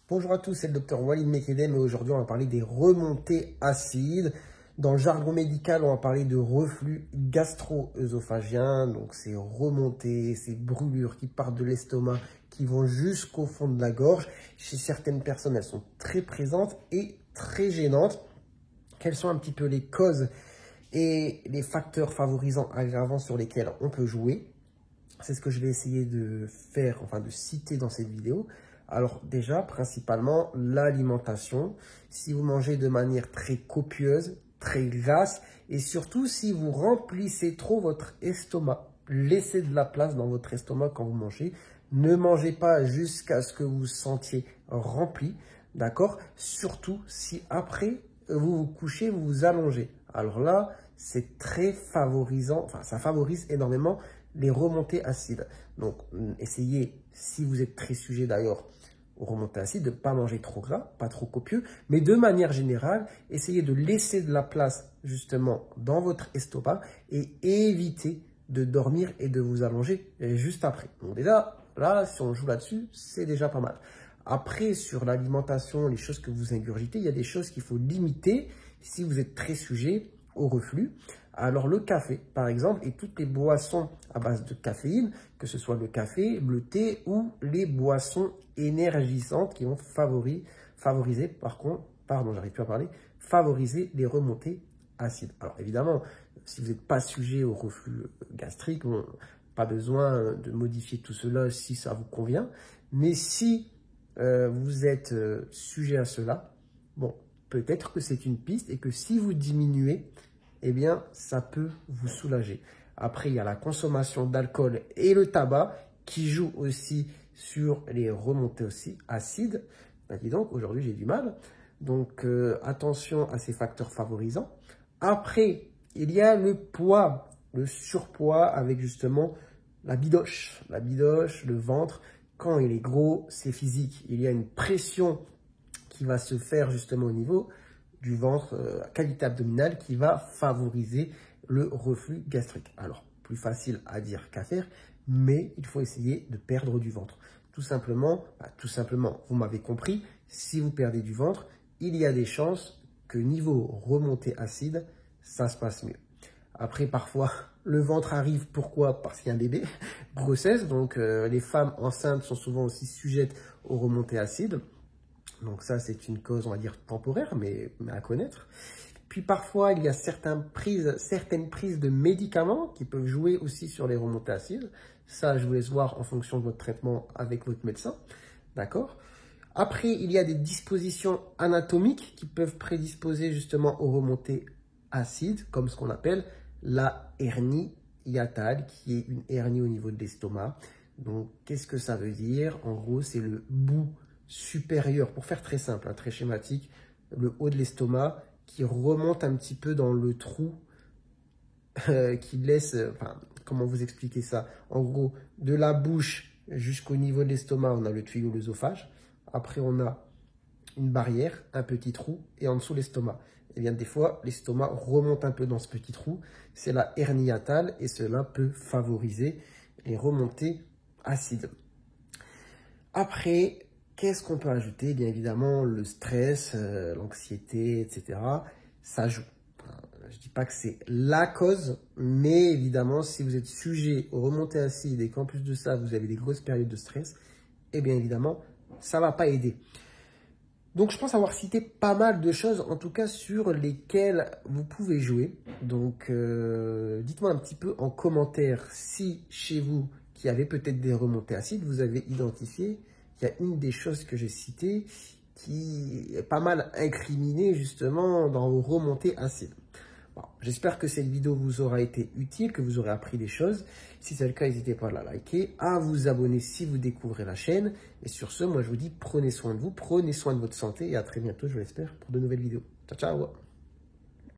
Bonjour à tous, c'est le docteur Walid Mekedem et aujourd'hui on va parler des remontées acides. Dans le jargon médical, on va parler de reflux gastro-œsophagien, donc ces remontées, ces brûlures qui partent de l'estomac, qui vont jusqu'au fond de la gorge. Chez certaines personnes, elles sont très présentes et très gênantes. Quelles sont un petit peu les causes et les facteurs favorisants, aggravants sur lesquels on peut jouer? C'est ce que je vais essayer de faire, enfin de citer dans cette vidéo. Alors déjà, principalement, l'alimentation. Si vous mangez de manière très copieuse, très grasse, et surtout si vous remplissez trop votre estomac, laissez de la place dans votre estomac quand vous mangez. Ne mangez pas jusqu'à ce que vous vous sentiez rempli, d'accord? Surtout si après, vous vous couchez, vous vous allongez. Alors là, c'est très favorisant, enfin ça favorise énormément les remontées acides. Donc, essayez, si vous êtes très sujet d'ailleurs aux remontées acides, de ne pas manger trop gras, pas trop copieux, mais de manière générale, essayez de laisser de la place justement dans votre estomac et évitez de dormir et de vous allonger juste après. Donc déjà, là, si on joue là-dessus, c'est déjà pas mal. Après, sur l'alimentation, les choses que vous ingurgitez, il y a des choses qu'il faut limiter si vous êtes très sujet au reflux. Alors le café, par exemple, et toutes les boissons à base de caféine, que ce soit le café, le thé ou les boissons énergisantes qui vont favoriser les remontées acides. Alors évidemment, si vous n'êtes pas sujet au reflux gastrique, bon, pas besoin de modifier tout cela si ça vous convient. Mais si vous êtes sujet à cela, bon, peut-être que c'est une piste et que si vous diminuez, eh bien, ça peut vous soulager. Après, il y a la consommation d'alcool et le tabac qui jouent aussi sur les remontées aussi acides. Ben, dis donc, aujourd'hui, j'ai du mal. Donc, attention à ces facteurs favorisants. Après, il y a le poids, le surpoids avec justement la bidoche. La bidoche, le ventre, quand il est gros, c'est physique. Il y a une pression qui va se faire justement au niveau du ventre, cavité abdominale, qui va favoriser le reflux gastrique. Alors, plus facile à dire qu'à faire, mais il faut essayer de perdre du ventre. Tout simplement, vous m'avez compris, si vous perdez du ventre, il y a des chances que niveau remontée acide, ça se passe mieux. Après, parfois, le ventre arrive, pourquoi? Parce qu'il y a un bébé, grossesse, donc les femmes enceintes sont souvent aussi sujettes aux remontées acides. Donc ça, c'est une cause, on va dire, temporaire, mais à connaître. Puis parfois, il y a certaines prises de médicaments qui peuvent jouer aussi sur les remontées acides. Ça, je vous laisse voir en fonction de votre traitement avec votre médecin. D'accord? Après, il y a des dispositions anatomiques qui peuvent prédisposer justement aux remontées acides, comme ce qu'on appelle la hernie hiatale, qui est une hernie au niveau de l'estomac. Donc, qu'est-ce que ça veut dire? En gros, c'est le bout supérieur, pour faire très simple, très schématique, le haut de l'estomac qui remonte un petit peu dans le trou qui laisse, comment vous expliquer ça? En gros, de la bouche jusqu'au niveau de l'estomac, on a le tuyau, l'œsophage. Après, on a une barrière, un petit trou, et en dessous l'estomac. Et bien, des fois, l'estomac remonte un peu dans ce petit trou. C'est la hernie hiatale et cela peut favoriser les remontées acides. Après, qu'est-ce qu'on peut ajouter? Bien évidemment, le stress, l'anxiété, etc. Ça joue. Je ne dis pas que c'est la cause, mais évidemment, si vous êtes sujet aux remontées acides et qu'en plus de ça, vous avez des grosses périodes de stress, eh bien évidemment, ça ne va pas aider. Donc, je pense avoir cité pas mal de choses, en tout cas, sur lesquelles vous pouvez jouer. Donc, dites-moi un petit peu en commentaire si chez vous, qui avez peut-être des remontées acides, vous avez identifié qu'il y a une des choses que j'ai citées qui est pas mal incriminée justement dans vos remontées acides. Bon, j'espère que cette vidéo vous aura été utile, que vous aurez appris des choses. Si c'est le cas, n'hésitez pas à la liker, à vous abonner si vous découvrez la chaîne. Et sur ce, moi je vous dis prenez soin de vous, prenez soin de votre santé et à très bientôt, je l'espère, pour de nouvelles vidéos. Ciao, ciao!